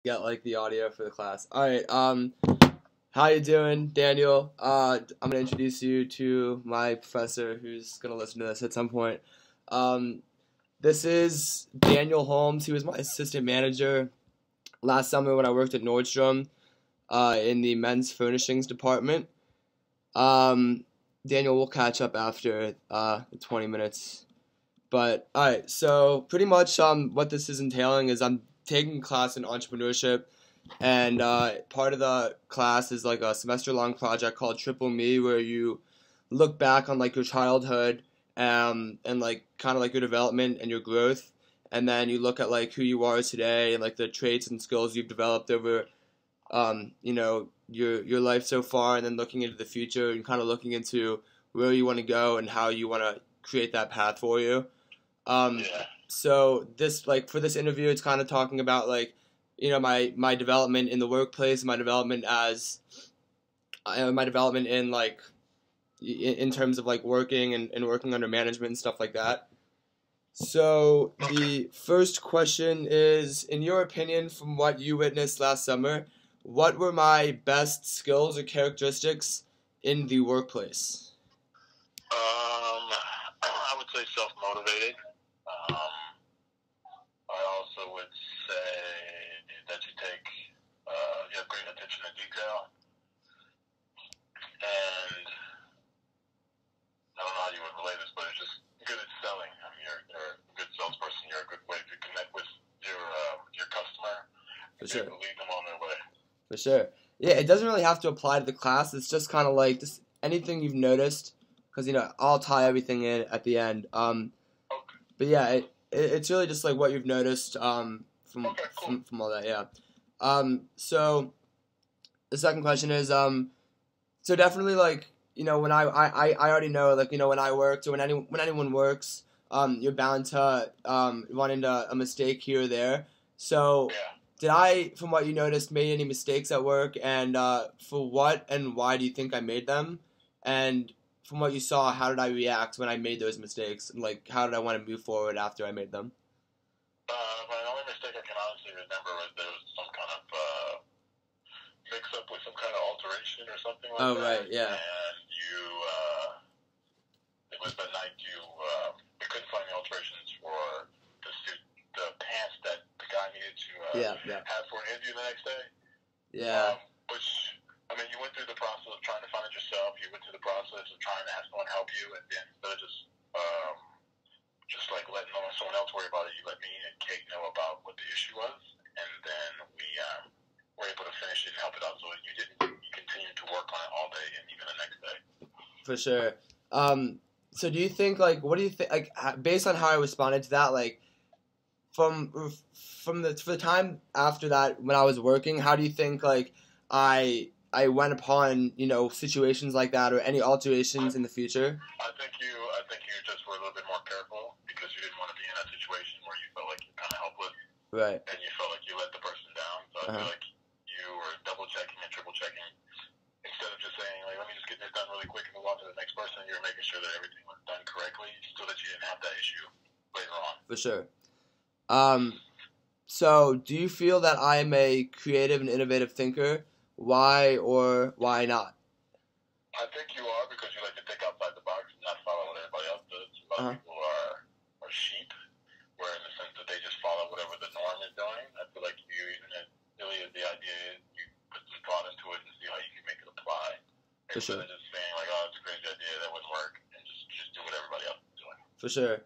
get like the audio for the class. All right. How you doing, Daniel? I'm gonna introduce you to my professor, who's gonna listen to this at some point. This is Daniel Holmes. He was my assistant manager last summer when I worked at Nordstrom, in the men's furnishings department. Daniel, we'll catch up after the 20 minutes. But all right, so pretty much what this is entailing is I'm taking a class in entrepreneurship, and part of the class is like a semester-long project called Triple Me, where you look back on like your childhood, and like kind of like your development and your growth, and then you look at like who you are today and like the traits and skills you've developed over your life so far, and then looking into the future and kind of looking into where you want to go and how you want to create that path for you. So this, like, for this interview, it's kind of talking about like, my development in the workplace, my development in like in terms of like working and working under management and stuff like that. So the first question is, in your opinion, from what you witnessed last summer, what were my best skills or characteristics in the workplace? I would say self-motivated. I also would say that you have great attention to detail, and I don't know how you would relate this, but it's just good at selling. I mean, you're a good salesperson. You're a good way to connect with your customer. For sure. Lead them on their way. For sure. Yeah, it doesn't really have to apply to the class. It's just kind of like just anything you've noticed, because I'll tie everything in at the end. But yeah, it's really just like what you've noticed from all that. Yeah. So the second question is so definitely like when I already know, like when I worked, or when anyone works, you're bound to run into a mistake here or there. So did I, from what you noticed, made any mistakes at work, and for what and why do you think I made them? And from what you saw, how did I react when I made those mistakes? And like, how did I want to move forward after I made them? My only mistake I can honestly remember was there was some kind of mix-up with some kind of alteration or something like that. Oh, right, yeah. And it was the night we couldn't find the alterations for the suit, the pants that the guy needed to have for an interview the next day. Yeah. Which, I mean, you went through the process of trying to find it yourself. You went through the process of trying to have someone help you, and then instead of just like letting someone else worry about it, you let me and Kate know about what the issue was, and then we were able to finish it and help it out. So you continued to work on it all day and even the next day. For sure. So do you think, like, what do you think, like, based on how I responded to that, like, for the time after that when I was working, how do you think, like, I went upon, situations like that or any alterations in the future? I think you just were a little bit more careful because you didn't want to be in that situation where you felt like you're kind of helpless. Right. And you felt like you let the person down. So I feel like you were double checking and triple checking. Instead of just saying, like, let me just get this done really quick and move on to the next person, you were making sure that everything was done correctly so that you didn't have that issue later on. For sure. So do you feel that I am a creative and innovative thinker? Why or why not? I think you are, because you like to think outside the box and not follow what everybody else does. A lot of people are sheep, where in the sense that they just follow whatever the norm is doing. I feel like you, even if really the idea is, you put some thought into it and see how you can make it apply. For sure. Instead of just saying like, oh, it's a crazy idea, that wouldn't work, and just do what everybody else is doing. For sure.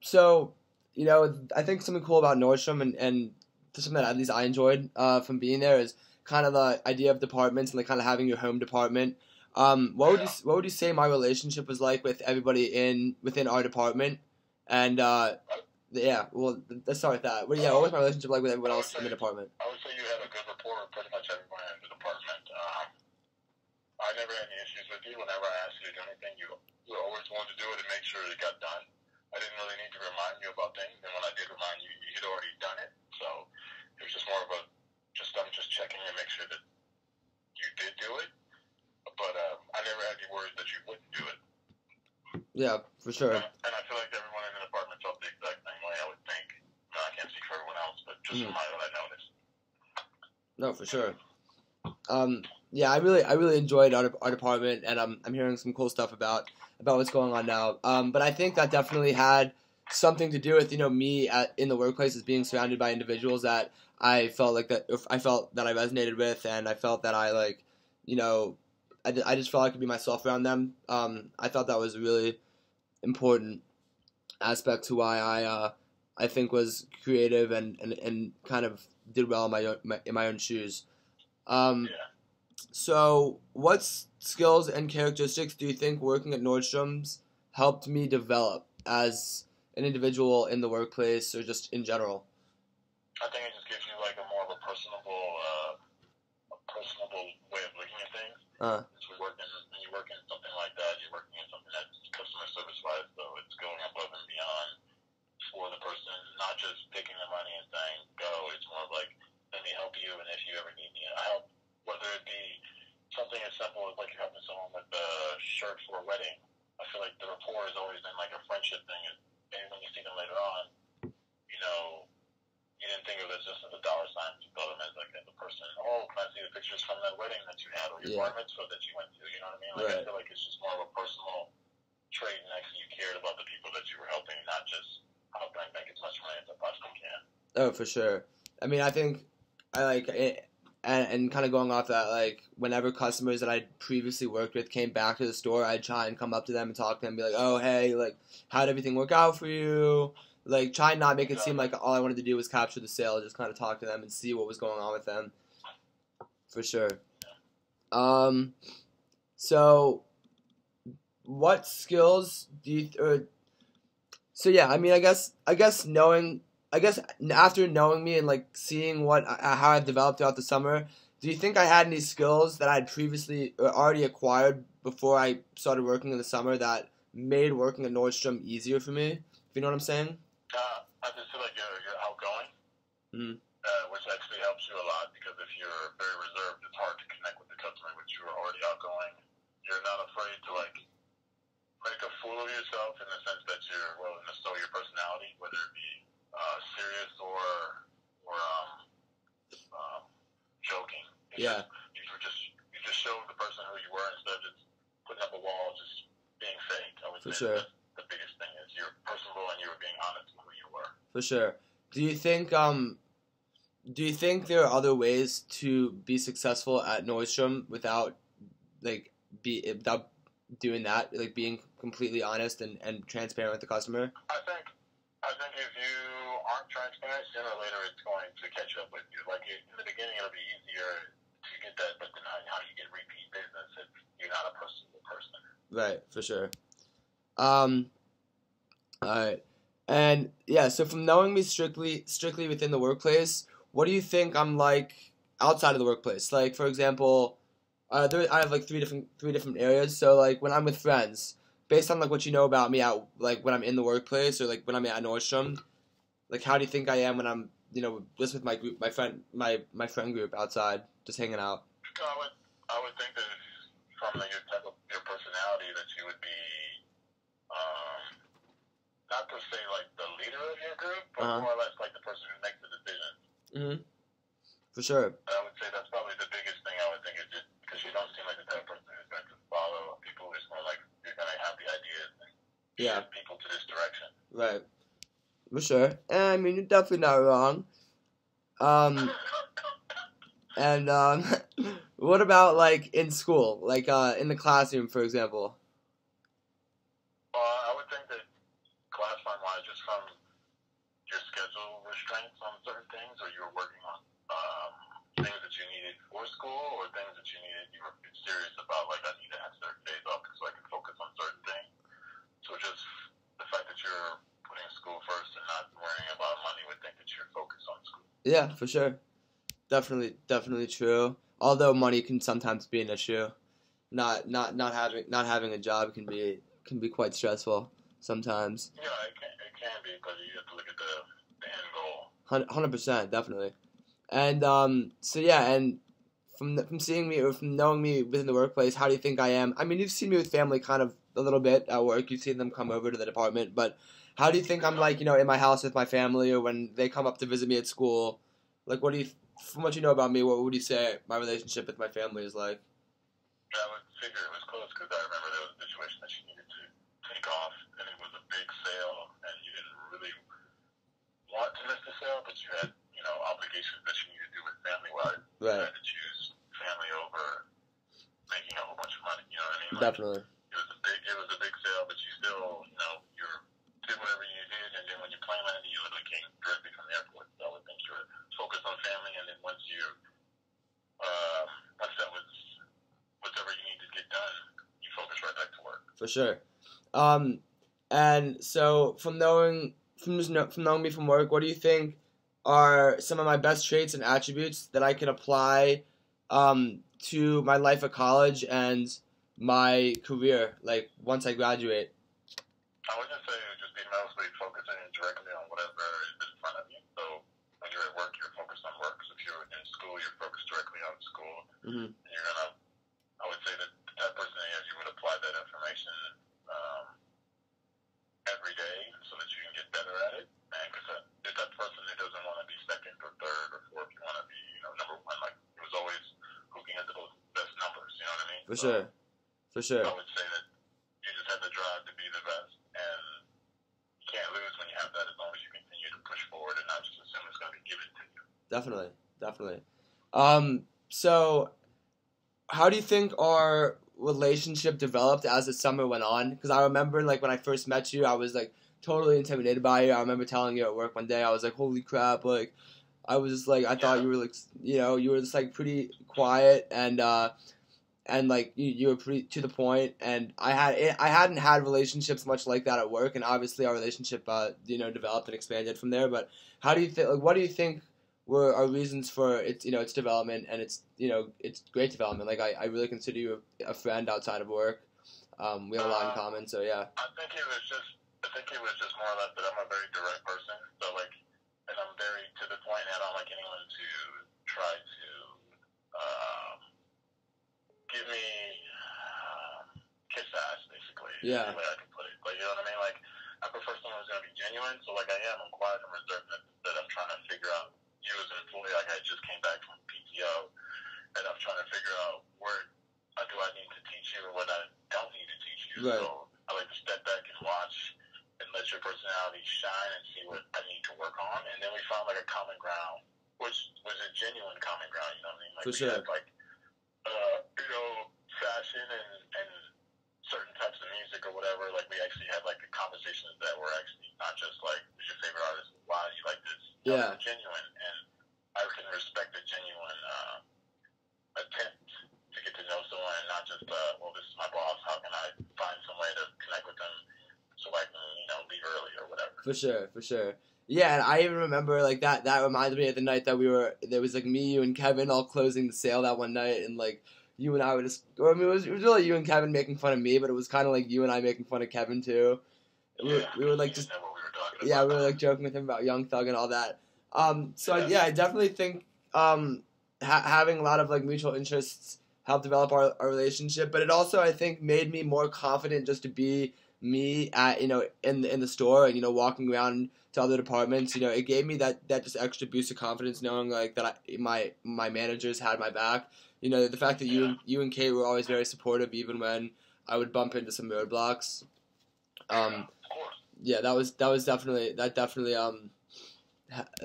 So, I think something cool about Nordstrom and something that at least I enjoyed from being there is kind of the idea of departments and like kind of having your home department. What would you say my relationship was like with everybody within our department? And let's start with that. What was my relationship like with everyone else in the department? I would say you had a good rapport with pretty much everyone in the department. I never had any issues with you. Whenever I asked you to do anything, you always wanted to do it and make sure it got done. I didn't really need to remind you about things, and when I did remind you, you had already done it. So it was just more of I'm just checking and make sure that you did do it. But I never had any worries that you wouldn't do it. Yeah, for sure. And I feel like everyone in the department felt the exact same way, I would think. No, I can't speak for everyone else, but just from what I noticed. No, for sure. Yeah, I really enjoyed our department, and I'm hearing some cool stuff about what's going on now. But I think that definitely had something to do with me in the workplace as being surrounded by individuals that I felt that I resonated with, and I felt that I I just felt I could be myself around them. I thought that was a really important aspect to why I think was creative and kind of did well in my own shoes. Um, Yeah. so, what skills and characteristics do you think working at Nordstrom's helped me develop as an individual in the workplace or just in general? I think it just gives you like a more of a personable way of looking at things. Uh, When you work in something like that, you're working in something that's customer service wise, so it's going above and beyond for the person, not just taking the money and saying go. It's more of like, let me help you, and if you ever need me, I help. Whether it be something as simple as like you're helping someone with a shirt for a wedding, I feel like the rapport has always been like a friendship thing, and maybe when you see them later on, you know, you didn't think of it just as a dollar sign. You thought of them as like as a person. Oh, can I see the pictures from that wedding that you had, or your bar mitzvah that you went to? You know what I mean? Like right. I feel like it's just more of a personal trait, and actually you cared about the people that you were helping, not just how can I make as much money as I possibly can. Oh, for sure. I mean, I think I like it, and kind of going off that, like whenever customers that I previously worked with came back to the store, I'd try and come up to them and talk to them, and be like, "Oh, hey, like, how'd everything work out for you?" Like, try and not make it seem like all I wanted to do was capture the sale. Just kind of talk to them and see what was going on with them. For sure. So what skills do you? So yeah, I mean, I guess after knowing me and like seeing how I've developed throughout the summer, do you think I had any skills that I'd previously already acquired before I started working in the summer that made working at Nordstrom easier for me? If you know what I'm saying? I just feel like you're outgoing, Mm-hmm. Which actually helps you a lot because if you're very reserved, it's hard to connect with the customer, but you are already outgoing. You're not afraid to like make a fool of yourself in the sense that you're willing to show your personality, whether it be serious or joking. Yeah. You just show the person who you were instead of just putting up a wall, just being fake. I would For say sure. that's the biggest thing is you're personable and you were being honest with who you were. For sure. Do you think there are other ways to be successful at Nordstrom without doing that, like being completely honest and transparent with the customer? I think if you aren't transparent, sooner or later it's going to catch up with you. Like in the beginning, it'll be easier to get that, but then how do you get repeat business if you're not a personable person? Right, for sure. Alright. And yeah, so from knowing me strictly within the workplace, what do you think I'm like outside of the workplace? Like, for example, I have like three different areas. So like when I'm with friends, based on like what you know about me out like when I'm in the workplace or like when I'm at Nordstrom, like how do you think I am when I'm just with my group, my friend group outside, just hanging out? I would think that from your type of your personality that you would be not per se like the leader of your group, but more or less like the person who makes the decision. Mm-hmm. For sure. I would say that's probably the biggest thing I would think is just because you don't seem like the type of person who's going to follow people. It's more like you're going to have the ideas and lead people to this direction. Right. For sure. And I mean, you're definitely not wrong. And what about like in school, like in the classroom, for example? I would think that class time-wise, just from your schedule restraints on certain things, or you were working on things that you needed for school, or things that you were serious about, like I need to have certain days off so I can focus on certain things. So just the fact that you're putting school first and not worrying about money would think that you're focused on school. Yeah, for sure. Definitely true. Although money can sometimes be an issue. Not having a job can be quite stressful sometimes. Yeah, it can be, because you have to look at the end goal. 100%, definitely. And so yeah, and from seeing me or from knowing me within the workplace, how do you think I am? I mean, you've seen me with family kind of a little bit at work. You've seen them come over to the department, but how do you think I'm like, in my house with my family, or when they come up to visit me at school? Like, what do you from what you know about me, what would you say my relationship with my family is like? I would figure it was close because I remember there was a situation that she needed to take off, and it was a big sale, and you didn't really want to miss the sale, but you had, obligations that you needed to do with family-wise. Right. You had to choose family over making a whole bunch of money. You know what I mean? Definitely. It was a big sale, but you still, you did whatever you did, and then when your plane landed, you literally came directly from the airport. So I would think you were focused on family, and then once that was whatever you need to get done, you focus right back to work. For sure. And so from knowing me from work, what do you think are some of my best traits and attributes that I can apply to my life at college and my career, like once I graduate? I would just say it would just be mostly focusing directly on whatever is in front of you. So when you're at work, you're focused on work. So if you're in school, you're focused directly on school. Mm-hmm. And I would say that person, you would apply that information every day so that you can get better at it. And because if that person who doesn't want to be second or third or fourth, you want to be, number one, like it was always who can get the best numbers, you know what I mean? For sure. I would say that you just have the drive to be the best, and you can't lose when you have that as long as you continue to push forward and not just assume it's going to be given to you. Definitely. So how do you think our relationship developed as the summer went on? Because I remember, like, when I first met you, I was, like, totally intimidated by you. I remember telling you at work one day, I was like, holy crap, like, I was just, like, I thought you were, like, you were just, like, pretty quiet, and like, you were pretty to the point, and I hadn't had relationships much like that at work, and obviously our relationship, developed and expanded from there, but how do you think, like, what do you think were our reasons for its development, and its great development? Like, I really consider you a friend outside of work. We have a lot in common, so yeah. I think it was just more or less that I'm a very direct person, so like, and I'm very to the point, and I don't like anyone to try to give me kiss ass, basically. Yeah. Is the way I can put it. Like, you know what I mean? Like, I prefer someone who's gonna be genuine. So like I'm quiet and reserved, that I'm trying to figure out you as an employee. Like, I just came back from PTO, and I'm trying to figure out where do I need to teach you or what I don't need to teach you. Right. So I like to step back and watch and let your personality shine and see what I need to work on. And then we found like a common ground, which was a genuine common ground. You know what I mean? Like, for sure. Had, like, fashion and certain types of music or whatever. Like, we actually had like conversations that were actually not just like, who's your favorite artist? Why do you like this? Yeah. Genuine, and I can respect a genuine attempt to get to know someone, and not just well, this is my boss. How can I find some way to connect with them so I can leave early or whatever? For sure. Yeah, and I even remember, like, that reminded me of the night that there was, like, me, you, and Kevin all closing the sale that one night, and, like, you and I were just, I mean, it was really you and Kevin making fun of me, but it was kind of like you and I making fun of Kevin, too. Yeah, we were, like, just, know what we were talking about. yeah, we were, like, joking with him about Young Thug and all that. So, yeah. I definitely think, having a lot of, like, mutual interests helped develop our relationship, but it also, I think, made me more confident just to be me at, in the store, and, walking around to other departments. It gave me that just extra boost of confidence, knowing, like, that my managers had my back. The fact that you and Kate were always very supportive, even when I would bump into some roadblocks. Yeah, that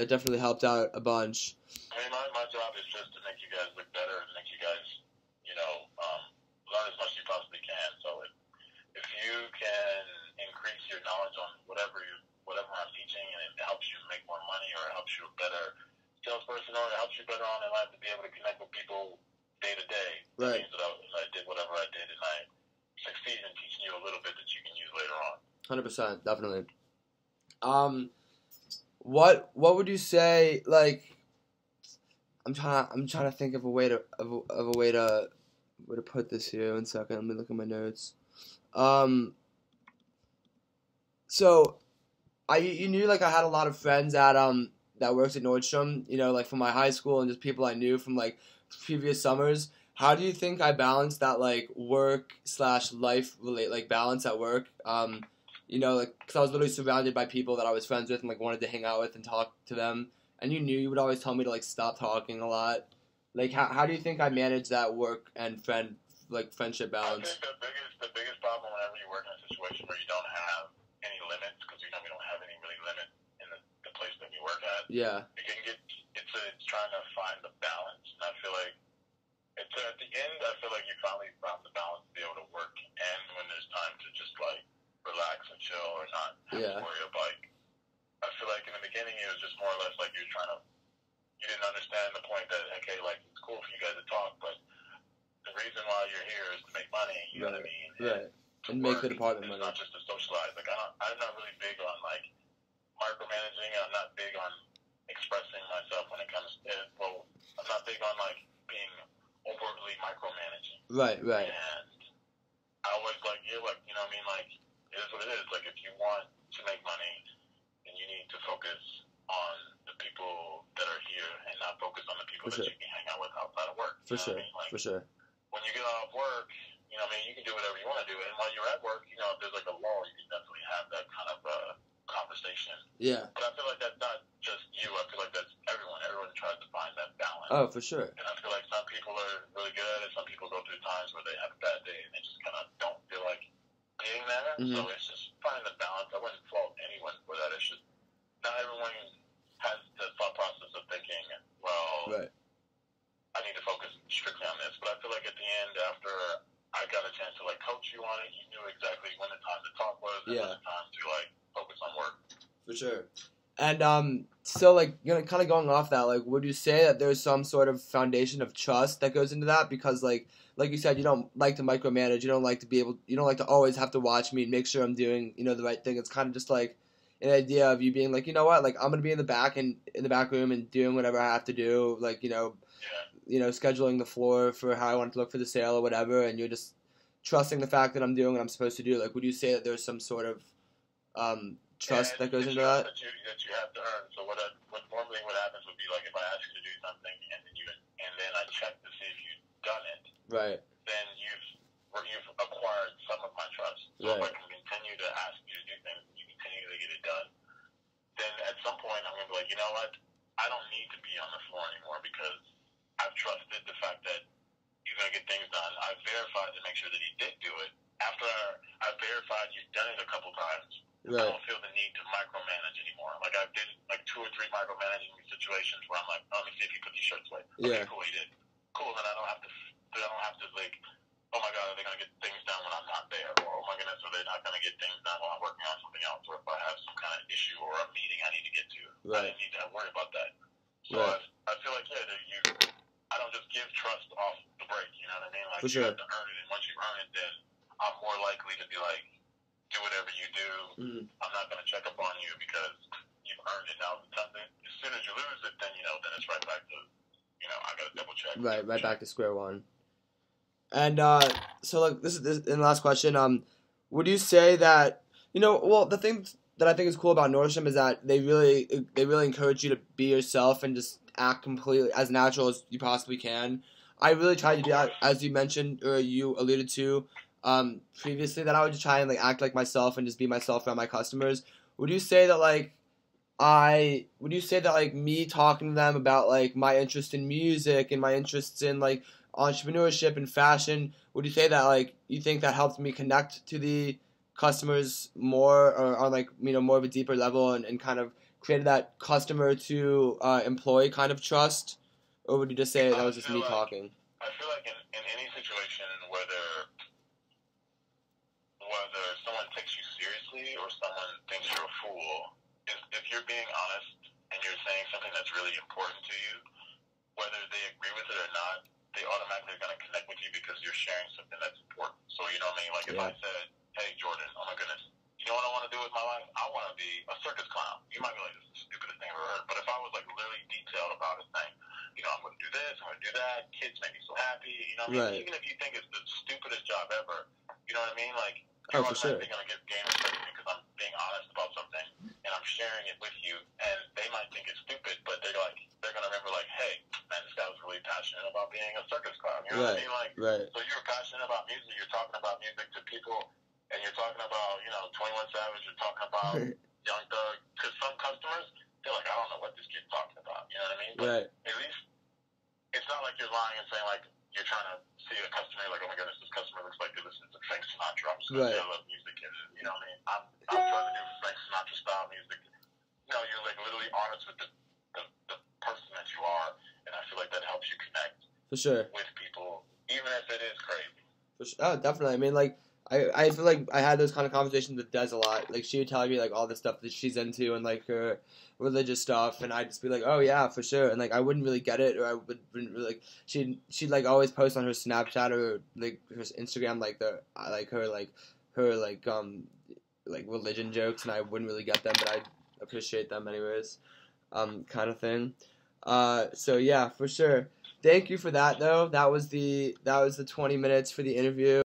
definitely helped out a bunch. I mean, my job is just to make you guys look better and make you guys, learn as much as you possibly can. So if you can increase your knowledge on whatever I'm teaching, and it helps you make more money, or it helps you a better salesperson, or it helps you better on in life to be able to connect with people day to day. Right. That means that I did whatever I did, and I succeeded in teaching you a little bit that you can use later on. 100%, definitely. What would you say? Like, I'm trying to think of a way to put this here. 1 second, let me look at my notes. So, you knew, like, I had a lot of friends that worked at Nordstrom, like, from my high school, and just people I knew from, like, previous summers. How do you think I balanced that, like, work/life balance at work? Like, because I was literally surrounded by people that I was friends with and, like, wanted to hang out with and talk to them, and you knew you would always tell me to like stop talking a lot. Like how do you think I manage that work and friendship balance? I think the biggest problem whenever you work in a situation where you don't have any limits, because we don't have any really limit in the place that we work at. Yeah. It can get it's trying to find the balance, and I feel like it's at the end. I feel like you finally found the balance to be able to work, and when there's time to just like relax and chill or not have to worry about. Like, I feel like in the beginning it was just more or less like you didn't understand the point that okay, like it's cool for you guys to talk, but the reason why you're here is to make money. You know what I mean? Right. And make the department money. It's not just to socialize. Like I'm not really big on like micromanaging. I'm not big on expressing myself when it comes to I'm not big on like being overtly micromanaging. Right. And I always like you know what I mean? Like it is what it is. Like if you want to make money, then you need to focus on the people that are here and not focus on the people that you can hang out with outside of work. For sure. For sure. When you get off work, you know what I mean, you can do whatever you want to do. And while you're at work, you know, if there's like a lull, you can definitely have that kind of conversation. Yeah. But I feel like that's not just you. I feel like that's everyone. Everyone tries to find that balance. Oh, for sure. And I feel like some people are really good at it. Some people go through times where they have a bad day and they just kind of don't feel like being there. Mm-hmm. So it's just finding the balance. I wouldn't fault anyone for that. It's just not everyone has the thought process of thinking, well, right. I need to focus strictly on this. But I feel like at the end, after I got a chance to like coach you on it, you knew exactly when the time to talk was and when the time to like focus on work. For sure. And so like kind of going off that, like would you say that there's some sort of foundation of trust that goes into that? Because like you said, you don't like to micromanage, you don't like to always have to watch me and make sure I'm doing, the right thing. It's kind of just like an idea of you being like, you know what, like I'm gonna be in the back room and doing whatever I have to do, like scheduling the floor for how I want to look for the sale or whatever, and you're just trusting the fact that I'm doing what I'm supposed to do. Like, would you say that there's some sort of trust that goes into that? That you have to earn. So what normally what happens would be like if I ask you to do something and then I check to see if you've done it. Right. Then you've acquired some of my trust. So if I can continue to ask you to do things and you continue to get it done, then at some point I'm gonna be like, you know what? I don't need to be on the floor anymore because I've trusted the fact that you're going to get things done. I've verified to make sure that he did do it. After I've verified you've done it a couple times, I don't feel the need to micromanage anymore. Like I did like 2 or 3 micromanaging situations where I'm like, oh, let me see if you put these shirts away. Okay, cool, he did. Cool, then I don't have to like, oh my God, are they going to get things done when I'm not there? Or oh my goodness, are they not going to get things done while I'm working on something else? Or if I have some kind of issue or a meeting I need to get to, I didn't need to worry about that. So I feel like, I don't just give trust off the break, you know what I mean? Like, you have to earn it, and once you earn it, then I'm more likely to be like, do whatever you do. Mm-hmm. I'm not going to check up on you because you've earned it now. As soon as you lose it, then, then it's right back to, I got to double check. Right back to square one. And so, like, this is the last question. Would you say that, the thing that I think is cool about Nordstrom is that they really encourage you to be yourself and just act completely as natural as you possibly can. I really try to do that, as you mentioned or you alluded to previously, that I would just try and like act like myself and just be myself around my customers. Would you say that me talking to them about like my interest in music and my interests in like entrepreneurship and fashion, would you say that like you think that helped me connect to the customers more or on like more of a deeper level and kind of created that customer to employee kind of trust? Or would you just say that was just me talking? I feel like in any situation whether someone takes you seriously or someone thinks you're a fool, if you're being honest and you're saying something that's really important to you, whether they agree with it or not, they automatically are going to connect with you because you're sharing something that's important. So you know what I mean? Like if I said, hey Jordan, oh my goodness, you know what I want to do with my life? I want to be a circus clown. You might be like, this is the stupidest thing I've ever heard. But if I was like literally detailed about it, saying, I'm going to do this, I'm going to do that, kids make me so happy, even if you think it's the stupidest job ever, you know what I mean? Like, you're automatically going to get game respect because I'm being honest about something and I'm sharing it with you, and they might think it's stupid, but they're going to remember like, hey, man, this guy was really passionate about being a circus clown. You know what I mean? Like, so you're passionate about music, you're talking about music to people, and you're talking about, 21 Savage, you're talking about Young Thug, to some customers, they're like, I don't know what this kid's talking about. Right. At least it's not like you're lying and saying like you're trying to see a customer like, oh my goodness, this customer looks like they listen to Frank Sinatra. I'm just gonna say I love music, and you know what I mean. I'm trying to do Frank Sinatra style music. No, you're like literally honest with the person that you are, and I feel like that helps you connect For sure. with people, even if it is crazy. For sure. Oh, definitely. I mean, like, I feel like I had those kind of conversations with Des a lot. Like, she would tell me, like, all the stuff that she's into and, like, her religious stuff, and I'd just be like, oh, yeah, for sure. And, like, I wouldn't really get it, or I wouldn't really, like, she'd, like, always post on her Snapchat or, like, her Instagram, like, like, religion jokes, and I wouldn't really get them, but I'd appreciate them anyways, kind of thing. So, yeah, for sure. Thank you for that, though. That was the 20 minutes for the interview.